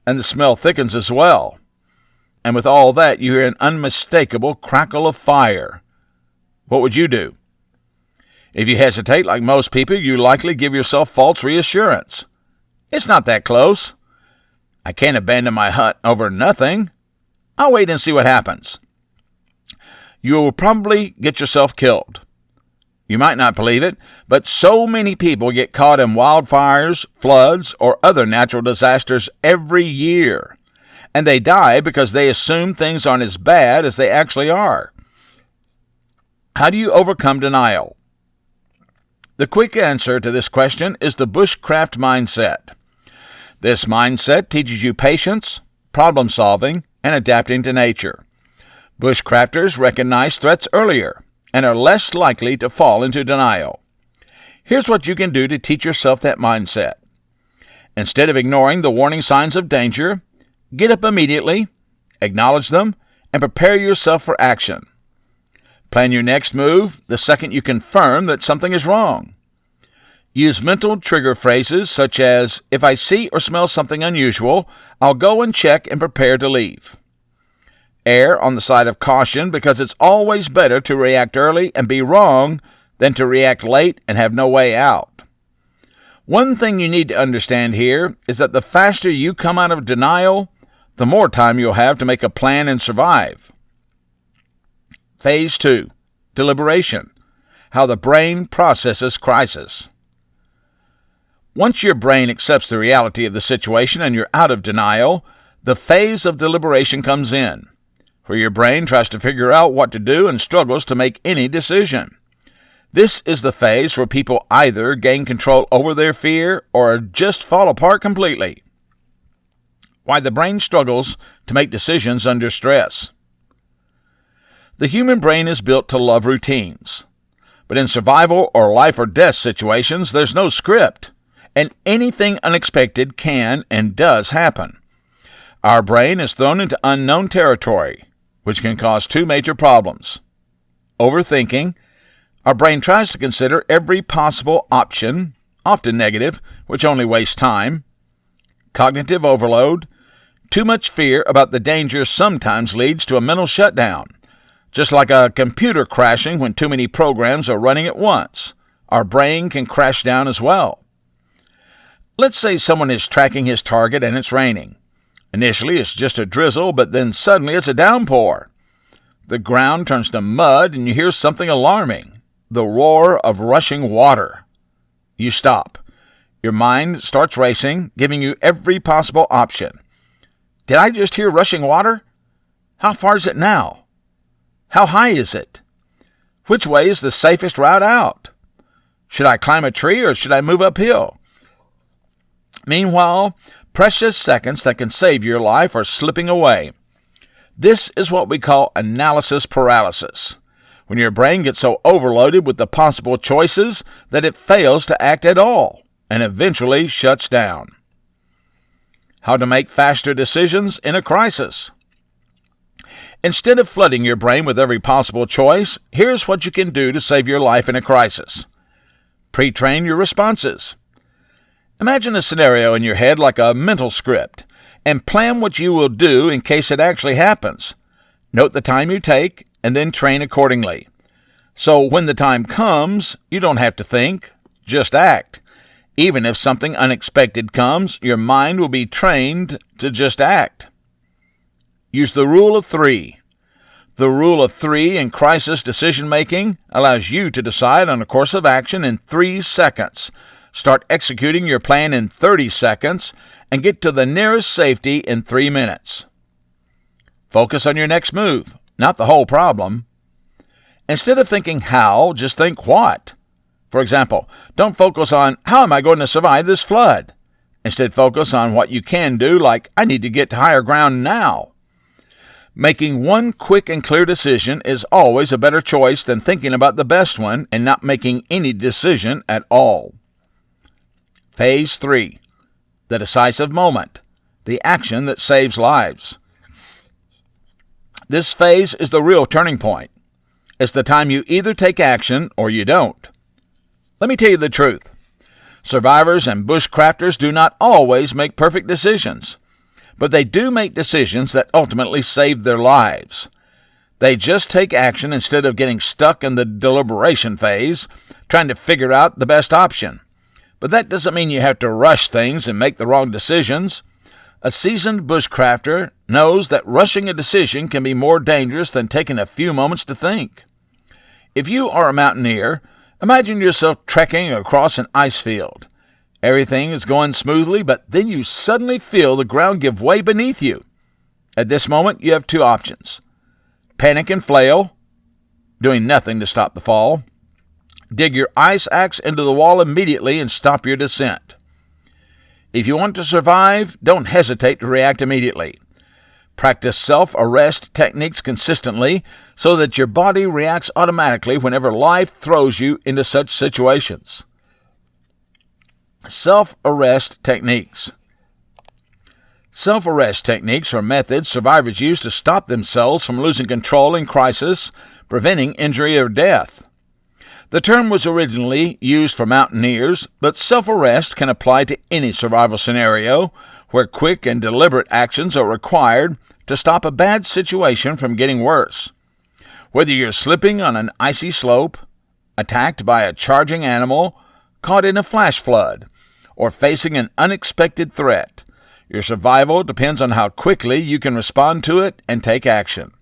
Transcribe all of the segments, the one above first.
and the smell thickens as well. And with all that, you hear an unmistakable crackle of fire. What would you do? If you hesitate like most people, you likely give yourself false reassurance. It's not that close. I can't abandon my hut over nothing. I'll wait and see what happens. You will probably get yourself killed. You might not believe it, but so many people get caught in wildfires, floods, or other natural disasters every year. And they die because they assume things aren't as bad as they actually are. How do you overcome denial? The quick answer to this question is the Bushcraft mindset. This mindset teaches you patience, problem solving, and adapting to nature. Bushcrafters recognize threats earlier and are less likely to fall into denial. Here's what you can do to teach yourself that mindset. Instead of ignoring the warning signs of danger, get up immediately, acknowledge them, and prepare yourself for action. Plan your next move the second you confirm that something is wrong. Use mental trigger phrases such as, if I see or smell something unusual, I'll go and check and prepare to leave. Err on the side of caution because it's always better to react early and be wrong than to react late and have no way out. One thing you need to understand here is that the faster you come out of denial, the more time you'll have to make a plan and survive. Phase 2, deliberation, how the brain processes crisis. Once your brain accepts the reality of the situation and you're out of denial, the phase of deliberation comes in, where your brain tries to figure out what to do and struggles to make any decision. This is the phase where people either gain control over their fear or just fall apart completely. Why the brain struggles to make decisions under stress. The human brain is built to love routines. But in survival or life or death situations, there's no script, and anything unexpected can and does happen. Our brain is thrown into unknown territory, which can cause two major problems. Overthinking. Our brain tries to consider every possible option, often negative, which only wastes time. Cognitive overload. Too much fear about the danger sometimes leads to a mental shutdown. Just like a computer crashing when too many programs are running at once, our brain can crash down as well. Let's say someone is tracking his target and it's raining. Initially it's just a drizzle, but then suddenly it's a downpour. The ground turns to mud and you hear something alarming, the roar of rushing water. You stop. Your mind starts racing, giving you every possible option. Did I just hear rushing water? How far is it now? How high is it? Which way is the safest route out? Should I climb a tree or should I move uphill? Meanwhile, precious seconds that can save your life are slipping away. This is what we call analysis paralysis, when your brain gets so overloaded with the possible choices that it fails to act at all and eventually shuts down. How to make faster decisions in a crisis. Instead of flooding your brain with every possible choice, here's what you can do to save your life in a crisis. Pre-train your responses. Imagine a scenario in your head like a mental script, and plan what you will do in case it actually happens. Note the time you take, and then train accordingly. So when the time comes, you don't have to think, just act. Even if something unexpected comes, your mind will be trained to just act. Use the rule of 3. The rule of 3 in crisis decision-making allows you to decide on a course of action in 3 seconds. Start executing your plan in 30 seconds and get to the nearest safety in 3 minutes. Focus on your next move, not the whole problem. Instead of thinking how, just think what. For example, don't focus on how am I going to survive this flood. Instead, focus on what you can do, like I need to get to higher ground now. Making one quick and clear decision is always a better choice than thinking about the best one and not making any decision at all. Phase 3. The decisive moment. The action that saves lives. This phase is the real turning point. It's the time you either take action or you don't. Let me tell you the truth. Survivors and bushcrafters do not always make perfect decisions. but they do make decisions that ultimately save their lives. They just take action instead of getting stuck in the deliberation phase, trying to figure out the best option. But that doesn't mean you have to rush things and make the wrong decisions. A seasoned bushcrafter knows that rushing a decision can be more dangerous than taking a few moments to think. If you are a mountaineer, imagine yourself trekking across an ice field. Everything is going smoothly, but then you suddenly feel the ground give way beneath you. At this moment, you have two options. Panic and flail, doing nothing to stop the fall. Dig your ice axe into the wall immediately and stop your descent. If you want to survive, don't hesitate to react immediately. Practice self-arrest techniques consistently so that your body reacts automatically whenever life throws you into such situations. Self-arrest techniques. Self-arrest techniques are methods survivors use to stop themselves from losing control in crisis, preventing injury or death. The term was originally used for mountaineers, but self-arrest can apply to any survival scenario where quick and deliberate actions are required to stop a bad situation from getting worse. Whether you're slipping on an icy slope, attacked by a charging animal, caught in a flash flood, or facing an unexpected threat, your survival depends on how quickly you can respond to it and take action.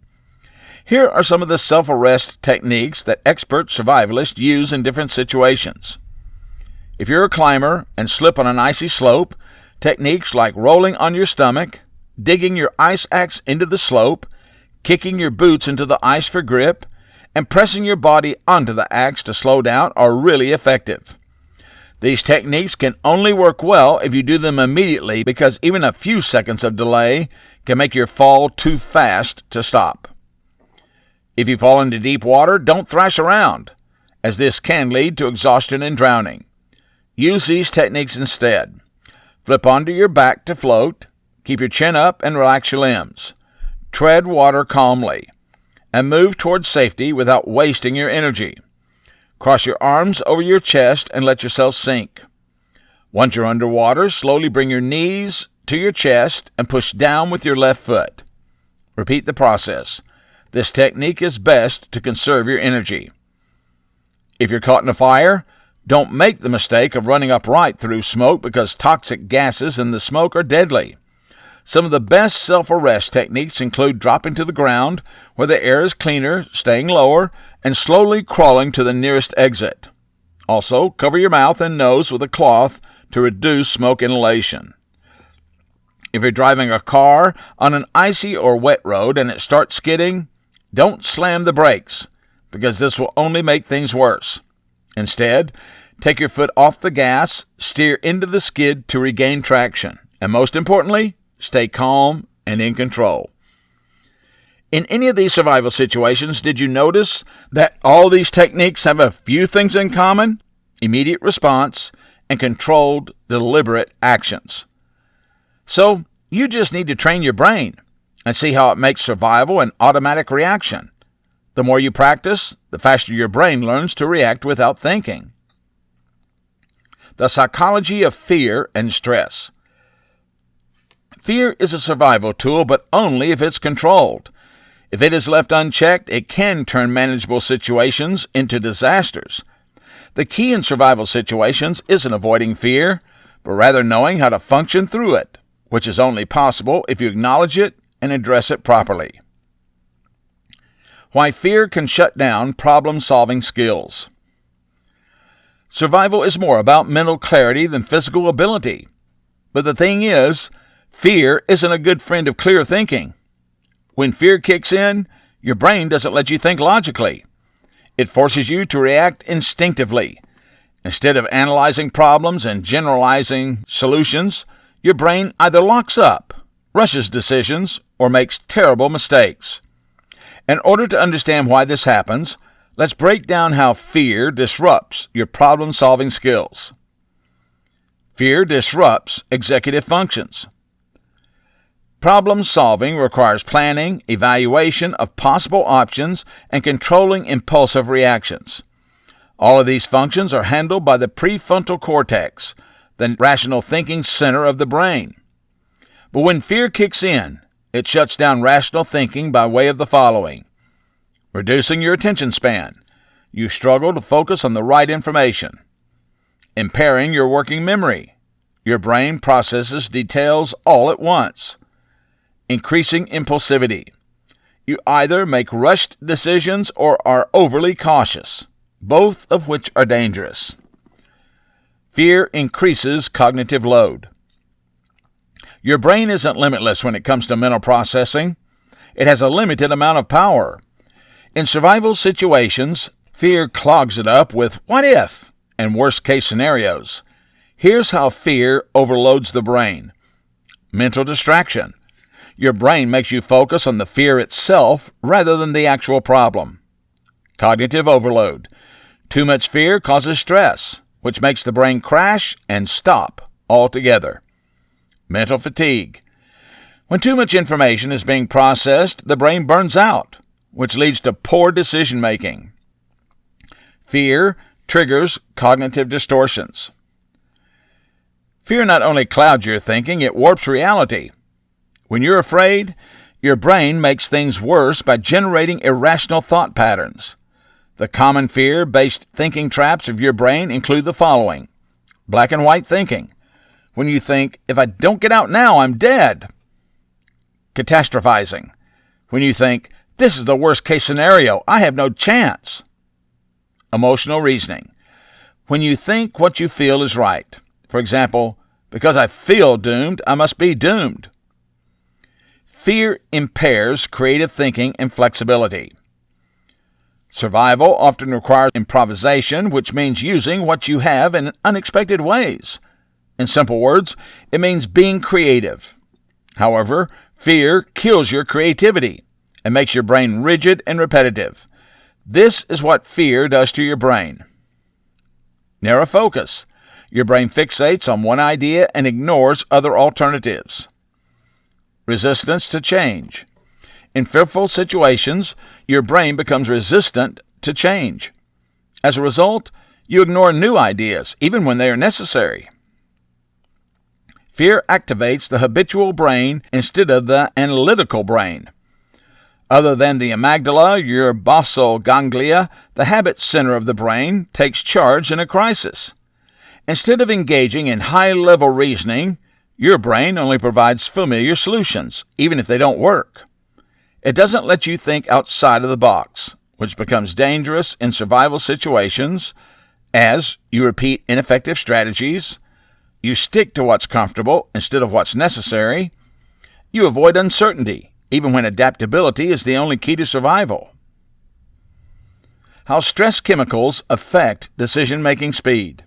Here are some of the self-arrest techniques that expert survivalists use in different situations. If you're a climber and slip on an icy slope, techniques like rolling on your stomach, digging your ice axe into the slope, kicking your boots into the ice for grip, and pressing your body onto the axe to slow down are really effective. These techniques can only work well if you do them immediately because even a few seconds of delay can make your fall too fast to stop. If you fall into deep water, don't thrash around, as this can lead to exhaustion and drowning. Use these techniques instead. Flip onto your back to float, keep your chin up and relax your limbs. Tread water calmly, and move towards safety without wasting your energy. Cross your arms over your chest and let yourself sink. Once you're underwater, slowly bring your knees to your chest and push down with your left foot. Repeat the process. This technique is best to conserve your energy. If you're caught in a fire, don't make the mistake of running upright through smoke because toxic gases in the smoke are deadly. Some of the best self-arrest techniques include dropping to the ground, where the air is cleaner, staying lower, and slowly crawling to the nearest exit. Also, cover your mouth and nose with a cloth to reduce smoke inhalation. If you're driving a car on an icy or wet road and it starts skidding, don't slam the brakes, because this will only make things worse. Instead, take your foot off the gas, steer into the skid to regain traction, and most importantly, stay calm and in control. In any of these survival situations, did you notice that all these techniques have a few things in common? Immediate response and controlled, deliberate actions. So, you just need to train your brain and see how it makes survival an automatic reaction. The more you practice, the faster your brain learns to react without thinking. The psychology of fear and stress. Fear is a survival tool, but only if it's controlled. If it is left unchecked, it can turn manageable situations into disasters. The key in survival situations isn't avoiding fear, but rather knowing how to function through it, which is only possible if you acknowledge it and address it properly. Why fear can shut down problem-solving skills. Survival is more about mental clarity than physical ability. But the thing is, fear isn't a good friend of clear thinking. When fear kicks in, your brain doesn't let you think logically. It forces you to react instinctively. Instead of analyzing problems and generalizing solutions, your brain either locks up, rushes decisions, or makes terrible mistakes. In order to understand why this happens, let's break down how fear disrupts your problem-solving skills. Fear disrupts executive functions. Problem-solving requires planning, evaluation of possible options, and controlling impulsive reactions. All of these functions are handled by the prefrontal cortex, the rational thinking center of the brain. But when fear kicks in, it shuts down rational thinking by way of the following: reducing your attention span. You struggle to focus on the right information. Impairing your working memory. Your brain processes details all at once. Increasing impulsivity. You either make rushed decisions or are overly cautious, both of which are dangerous. Fear increases cognitive load. Your brain isn't limitless when it comes to mental processing. It has a limited amount of power. In survival situations, fear clogs it up with what if and worst-case scenarios. Here's how fear overloads the brain. Mental distraction. Your brain makes you focus on the fear itself rather than the actual problem. Cognitive overload. Too much fear causes stress, which makes the brain crash and stop altogether. Mental fatigue. When too much information is being processed, the brain burns out, which leads to poor decision-making. Fear triggers cognitive distortions. Fear not only clouds your thinking, it warps reality. When you're afraid, your brain makes things worse by generating irrational thought patterns. The common fear-based thinking traps of your brain include the following: black and white thinking. When you think, if I don't get out now, I'm dead. Catastrophizing. When you think, this is the worst-case scenario, I have no chance. Emotional reasoning. When you think what you feel is right. For example, because I feel doomed, I must be doomed. Fear impairs creative thinking and flexibility. Survival often requires improvisation, which means using what you have in unexpected ways. In simple words, it means being creative. However, fear kills your creativity and makes your brain rigid and repetitive. This is what fear does to your brain. Narrow focus. Your brain fixates on one idea and ignores other alternatives. Resistance to change. In fearful situations, your brain becomes resistant to change. As a result, you ignore new ideas, even when they are necessary. Fear activates the habitual brain instead of the analytical brain. Other than the amygdala, your basal ganglia, the habit center of the brain, takes charge in a crisis. Instead of engaging in high-level reasoning, your brain only provides familiar solutions, even if they don't work. It doesn't let you think outside of the box, which becomes dangerous in survival situations as you repeat ineffective strategies, you stick to what's comfortable instead of what's necessary, you avoid uncertainty, even when adaptability is the only key to survival. How stress chemicals affect decision-making speed.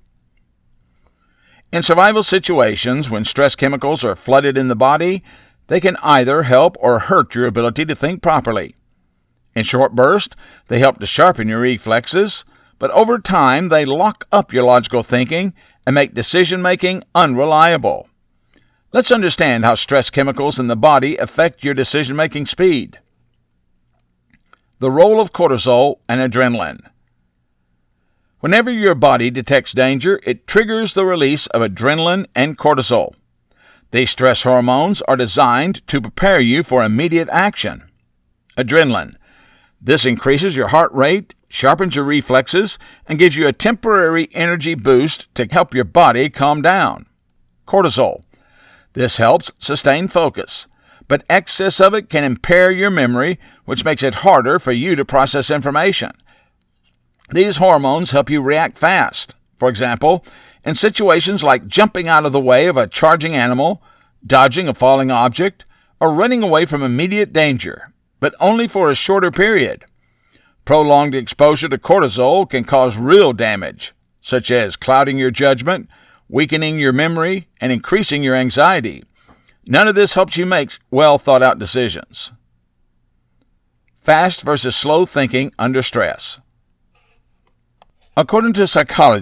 In survival situations, when stress chemicals are flooded in the body, they can either help or hurt your ability to think properly. In short bursts, they help to sharpen your reflexes, but over time they lock up your logical thinking and make decision-making unreliable. Let's understand how stress chemicals in the body affect your decision-making speed. The role of cortisol and adrenaline. Whenever your body detects danger, it triggers the release of adrenaline and cortisol. These stress hormones are designed to prepare you for immediate action. Adrenaline. This increases your heart rate, sharpens your reflexes, and gives you a temporary energy boost to help your body calm down. Cortisol. This helps sustain focus, but excess of it can impair your memory, which makes it harder for you to process information. These hormones help you react fast. For example, in situations like jumping out of the way of a charging animal, dodging a falling object, or running away from immediate danger, but only for a shorter period. Prolonged exposure to cortisol can cause real damage, such as clouding your judgment, weakening your memory, and increasing your anxiety. None of this helps you make well-thought-out decisions. Fast versus slow thinking under stress. According to psychologists,